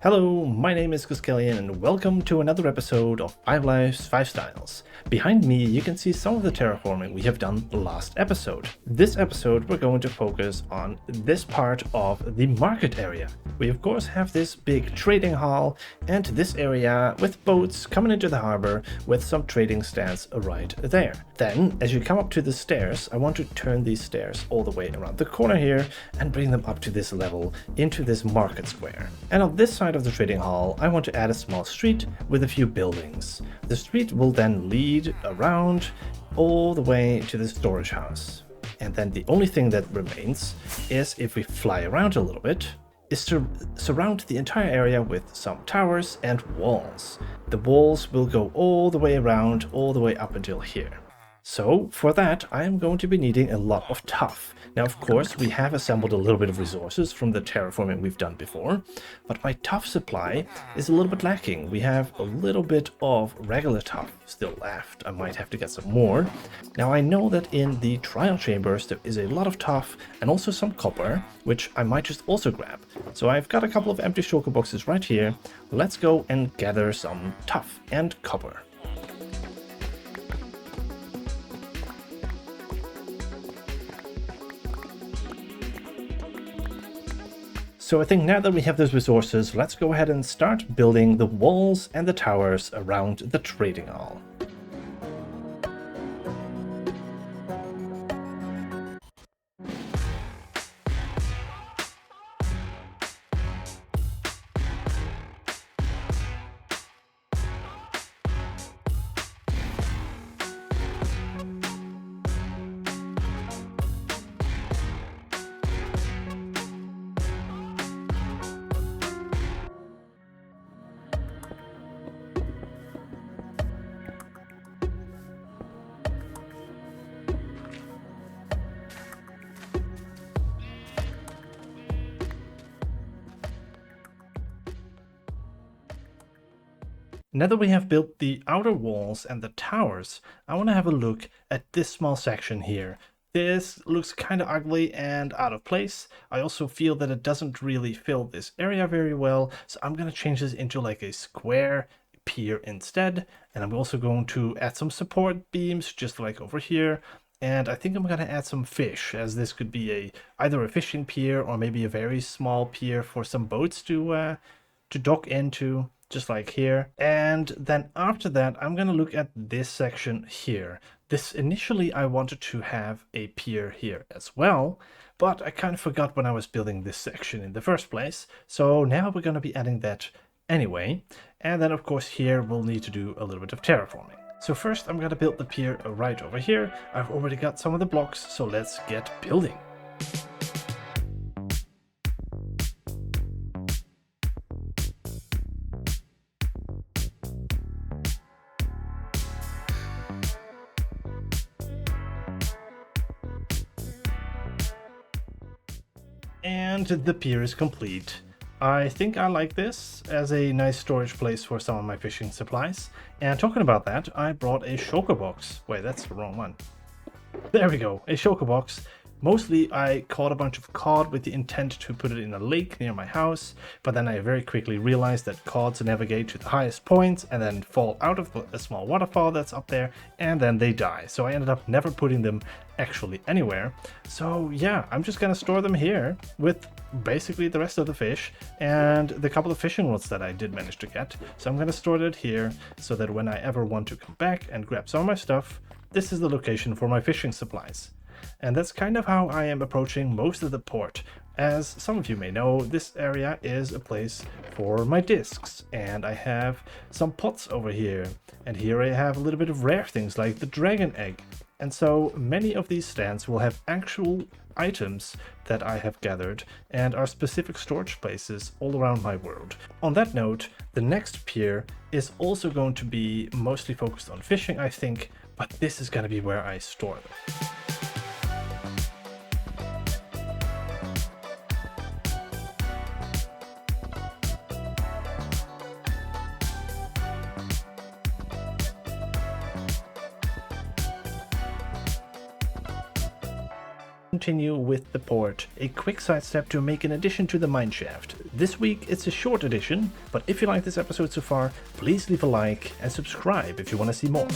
Hello, my name is Goscalyon and welcome to another episode of 5 Lives, 5 Styles. Behind me you can see some of the terraforming we have done last episode. This episode we're going to focus on this part of the market area. We of course have this big trading hall and this area with boats coming into the harbor with some trading stands right there. Then as you come up to the stairs, I want to turn these stairs all the way around the corner here and bring them up to this level into this market square. And on this side of the trading hall, I want to add a small street with a few buildings. The street will then lead around all the way to the storage house. And then the only thing that remains is, if we fly around a little bit, is to surround the entire area with some towers and walls. The walls will go all the way around, all the way up until here. So for that, I am going to be needing a lot of tuff. Now, of course, we have assembled a little bit of resources from the terraforming we've done before, but my tuff supply is a little bit lacking. We have a little bit of regular tuff still left. I might have to get some more. Now, I know that in the trial chambers, there is a lot of tuff and also some copper, which I might just also grab. So I've got a couple of empty shulker boxes right here. Let's go and gather some tuff and copper. So I think now that we have those resources, let's go ahead and start building the walls and the towers around the trading hall. Now that we have built the outer walls and the towers, I want to have a look at this small section here. This looks kind of ugly and out of place. I also feel that it doesn't really fill this area very well, so I'm going to change this into like a square pier instead. And I'm also going to add some support beams just like over here. And I think I'm going to add some fish, as this could be either a fishing pier or maybe a very small pier for some boats to dock into. Just like here. And then after that, I'm going to look at this section here. This initially I wanted to have a pier here as well, but I kind of forgot when I was building this section in the first place. So now we're going to be adding that anyway. And then of course here we'll need to do a little bit of terraforming. So first I'm going to build the pier right over here. I've already got some of the blocks, so let's get building. And the pier is complete. I think I like this as a nice storage place for some of my fishing supplies. And talking about that, I brought a shulker box. Wait, that's the wrong one. There we go, a shulker box. Mostly I caught a bunch of cod with the intent to put it in a lake near my house, but then I very quickly realized that cods navigate to the highest points and then fall out of a small waterfall that's up there, and then they die. So I ended up never putting them actually anywhere. So yeah, I'm just gonna store them here with basically the rest of the fish and the couple of fishing rods that I did manage to get. So I'm gonna store it here so that when I ever want to come back and grab some of my stuff, this is the location for my fishing supplies. And that's kind of how I am approaching most of the port. As some of you may know, this area is a place for my discs, and I have some pots over here. And here I have a little bit of rare things like the dragon egg. And so many of these stands will have actual items that I have gathered and are specific storage places all around my world. On that note, the next pier is also going to be mostly focused on fishing, I think, but this is going to be where I store them. Continue with the port, a quick sidestep to make an addition to the mineshaft. This week it's a short edition, but if you like this episode so far, please leave a like and subscribe if you want to see more.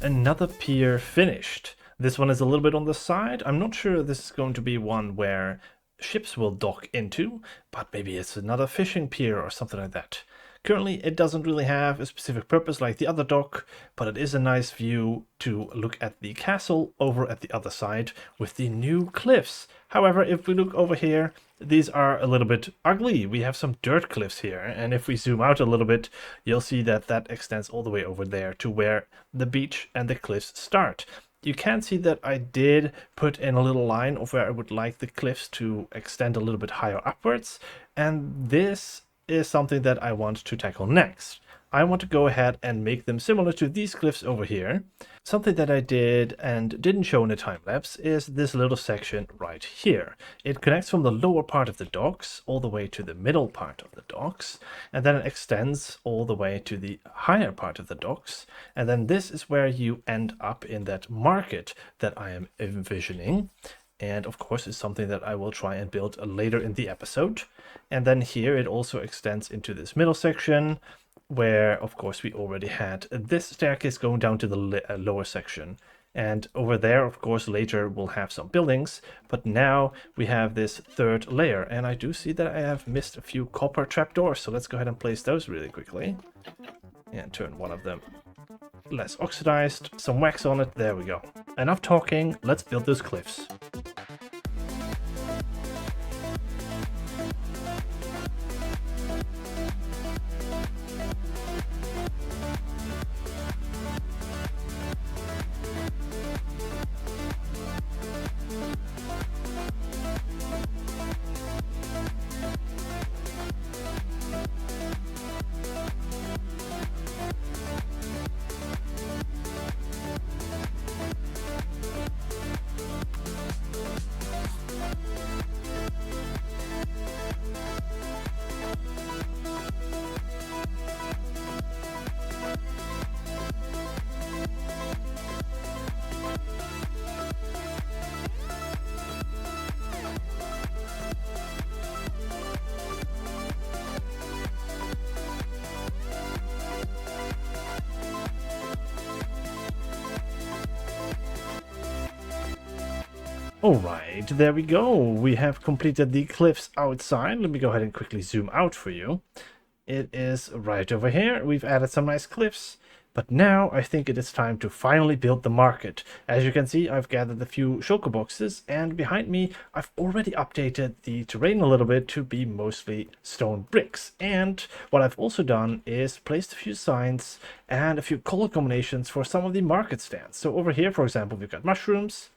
Another pier finished. This one is a little bit on the side. I'm not sure this is going to be one where ships will dock into, but maybe it's another fishing pier or something like that. Currently, it doesn't really have a specific purpose like the other dock, but it is a nice view to look at the castle over at the other side with the new cliffs. However, if we look over here, these are a little bit ugly. We have some dirt cliffs here, and if we zoom out a little bit, you'll see that that extends all the way over there to where the beach and the cliffs start. You can see that I did put in a little line of where I would like the cliffs to extend a little bit higher upwards, and this is something that I want to tackle next. I want to go ahead and make them similar to these cliffs over here. Something that I did and didn't show in the time lapse is this little section right here. It connects from the lower part of the docks all the way to the middle part of the docks, and then it extends all the way to the higher part of the docks, and then this is where you end up in that market that I am envisioning. And of course is something that I will try and build later in the episode. And then here it also extends into this middle section where of course we already had this staircase going down to the lower section. And over there of course later we'll have some buildings, but now we have this third layer, and I do see that I have missed a few copper trapdoors, so let's go ahead and place those really quickly and turn one of them less oxidized, some wax on it. There we go. Enough talking, let's build those cliffs. Alright, there we go. We have completed the cliffs outside. Let me go ahead and quickly zoom out for you. It is right over here. We've added some nice cliffs. But now I think it is time to finally build the market. As you can see, I've gathered a few shulker boxes, and behind me I've already updated the terrain a little bit to be mostly stone bricks. And what I've also done is placed a few signs and a few color combinations for some of the market stands. So over here, for example, we've got mushrooms.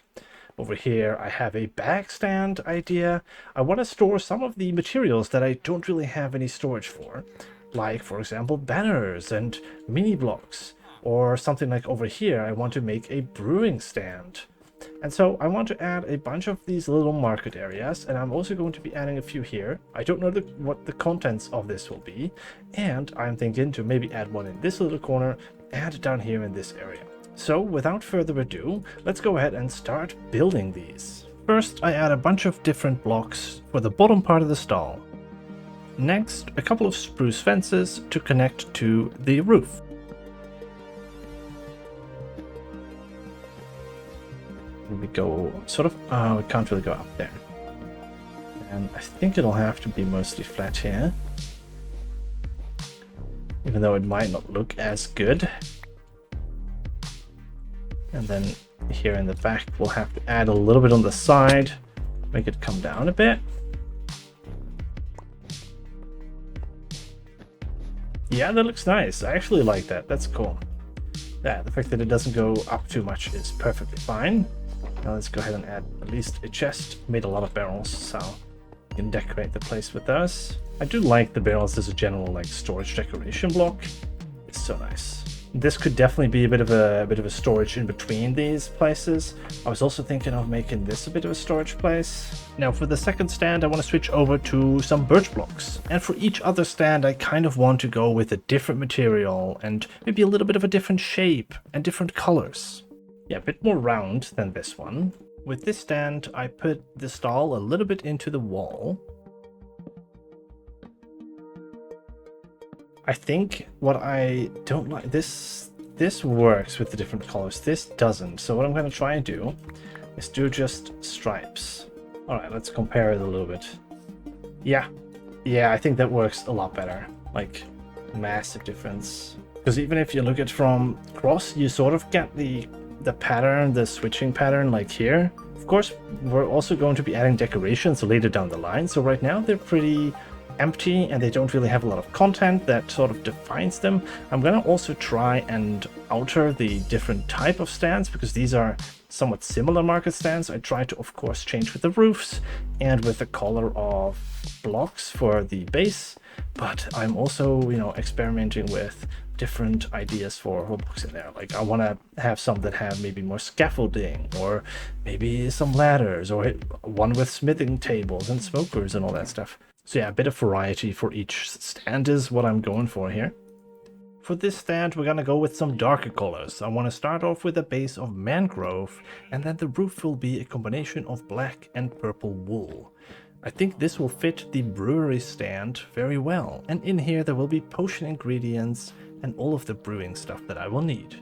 Over here I have a bag stand idea. I want to store some of the materials that I don't really have any storage for. Like, for example, banners and mini blocks. Or something like over here, I want to make a brewing stand. And so I want to add a bunch of these little market areas, and I'm also going to be adding a few here. I don't know what the contents of this will be, and I'm thinking to maybe add one in this little corner and down here in this area. So without further ado, let's go ahead and start building these. First, I add a bunch of different blocks for the bottom part of the stall. Next, a couple of spruce fences to connect to the roof. We go sort of, we can't really go up there. And I think it'll have to be mostly flat here. Even though it might not look as good. And then here in the back, we'll have to add a little bit on the side, make it come down a bit. Yeah, that looks nice. I actually like that. That's cool. Yeah, the fact that it doesn't go up too much is perfectly fine. Now let's go ahead and add at least a chest. Made a lot of barrels, so you can decorate the place with those. I do like the barrels as a general like storage decoration block. It's so nice. This could definitely be a bit of a storage in between these places. I was also thinking of making this a bit of a storage place. Now for the second stand, I want to switch over to some birch blocks. And for each other stand, I kind of want to go with a different material and maybe a little bit of a different shape and different colors. Yeah, a bit more round than this one. With this stand, I put the stall a little bit into the wall. I think what I don't like, this works with the different colors, this doesn't. So what I'm going to try and do is do just stripes. All right, let's compare it a little bit. Yeah, I think that works a lot better. Like, massive difference. Because even if you look at from across, you sort of get the pattern, the switching pattern like here. Of course, we're also going to be adding decorations later down the line. So right now they're pretty empty and they don't really have a lot of content that sort of defines them. I'm gonna also try and alter the different type of stands because these are somewhat similar market stands. I try to of course change with the roofs and with the color of blocks for the base, but I'm also, you know, experimenting with different ideas for blocks in there. Like I want to have some that have maybe more scaffolding or maybe some ladders or one with smithing tables and smokers and all that stuff. So yeah, a bit of variety for each stand is what I'm going for here. For this stand, we're going to go with some darker colors. I want to start off with a base of mangrove, and then the roof will be a combination of black and purple wool. I think this will fit the brewery stand very well, and in here there will be potion ingredients and all of the brewing stuff that I will need.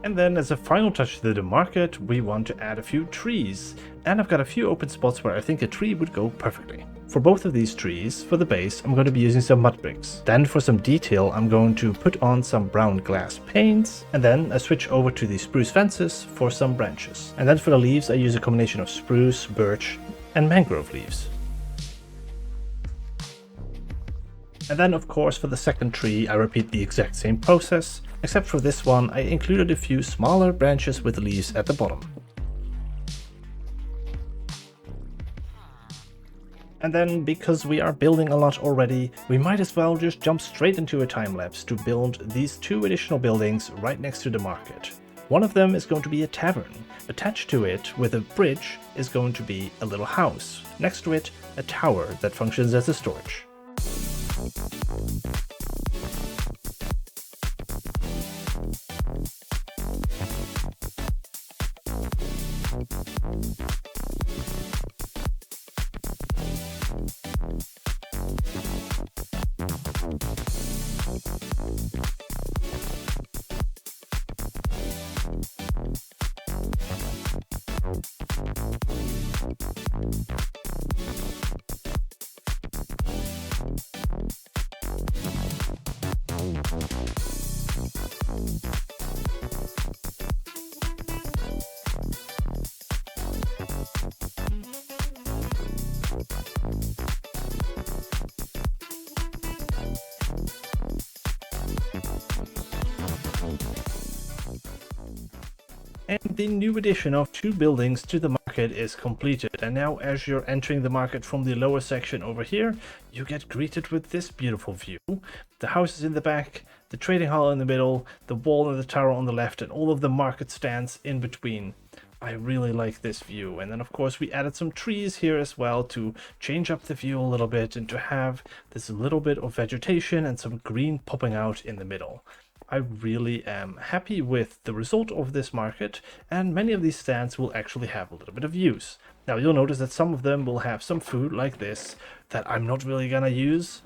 And then as a final touch to the market, we want to add a few trees. And I've got a few open spots where I think a tree would go perfectly. For both of these trees, for the base, I'm going to be using some mud bricks. Then for some detail, I'm going to put on some brown glass panes. And then I switch over to the spruce fences for some branches. And then for the leaves, I use a combination of spruce, birch, and mangrove leaves. And then of course for the second tree I repeat the exact same process, except for this one I included a few smaller branches with leaves at the bottom. And then because we are building a lot already, we might as well just jump straight into a time lapse to build these two additional buildings right next to the market. One of them is going to be a tavern. Attached to it with a bridge is going to be a little house. Next to it, a tower that functions as a storage. And the new addition of two buildings to the market is completed, and now as you're entering the market from the lower section over here, you get greeted with this beautiful view. The houses in the back, the trading hall in the middle, the wall and the tower on the left, and all of the market stands in between. I really like this view. And then of course we added some trees here as well to change up the view a little bit and to have this little bit of vegetation and some green popping out in the middle. I really am happy with the result of this market, and many of these stands will actually have a little bit of use. Now you'll notice that some of them will have some food like this that I'm not really gonna use.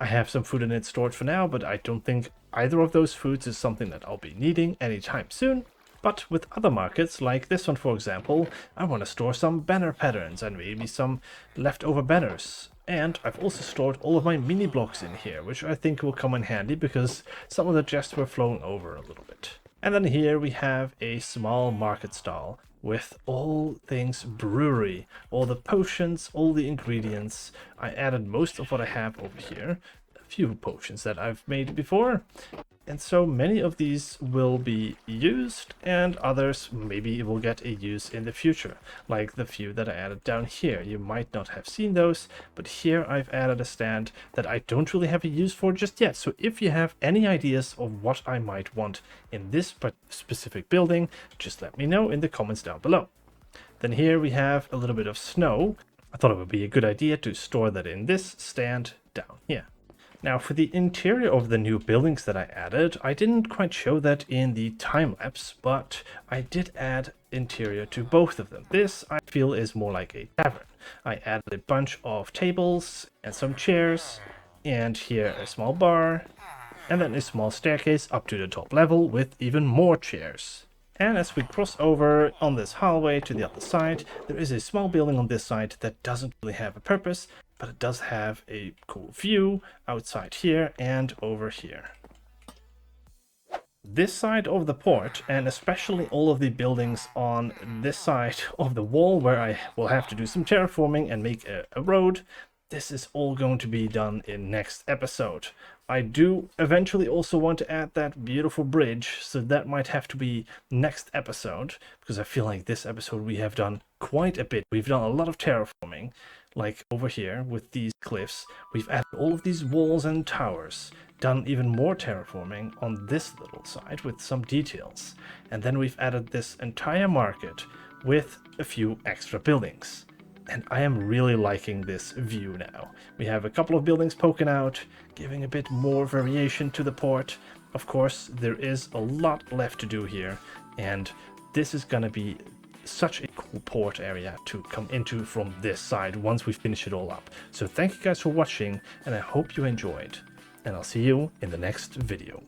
I have some food in it stored for now, but I don't think either of those foods is something that I'll be needing anytime soon. But with other markets, like this one for example, I want to store some banner patterns and maybe some leftover banners. And I've also stored all of my mini blocks in here, which I think will come in handy because some of the chests were flown over a little bit. And then here we have a small market stall with all things brewery, all the potions, all the ingredients. I added most of what I have over here, a few potions that I've made before. And so many of these will be used, and others maybe will get a use in the future, like the few that I added down here. You might not have seen those, but here I've added a stand that I don't really have a use for just yet. So if you have any ideas of what I might want in this specific building, just let me know in the comments down below. Then here we have a little bit of snow. I thought it would be a good idea to store that in this stand down here. Now for the interior of the new buildings that I added, I didn't quite show that in the time-lapse, but I did add interior to both of them. This I feel is more like a tavern. I added a bunch of tables and some chairs, and here a small bar, and then a small staircase up to the top level with even more chairs. And as we cross over on this hallway to the other side, there is a small building on this side that doesn't really have a purpose, but it does have a cool view outside here and over here. This side of the port, and especially all of the buildings on this side of the wall where I will have to do some terraforming and make a road, this is all going to be done in next episode. I do eventually also want to add that beautiful bridge, so that might have to be next episode, because I feel like this episode we have done quite a bit. We've done a lot of terraforming, like over here with these cliffs. We've added all of these walls and towers, done even more terraforming on this little side with some details. And then we've added this entire market with a few extra buildings. And I am really liking this view now. We have a couple of buildings poking out, giving a bit more variation to the port. Of course, there is a lot left to do here, and this is gonna be such a cool port area to come into from this side once we finish it all up. So thank you guys for watching, and I hope you enjoyed. And I'll see you in the next video.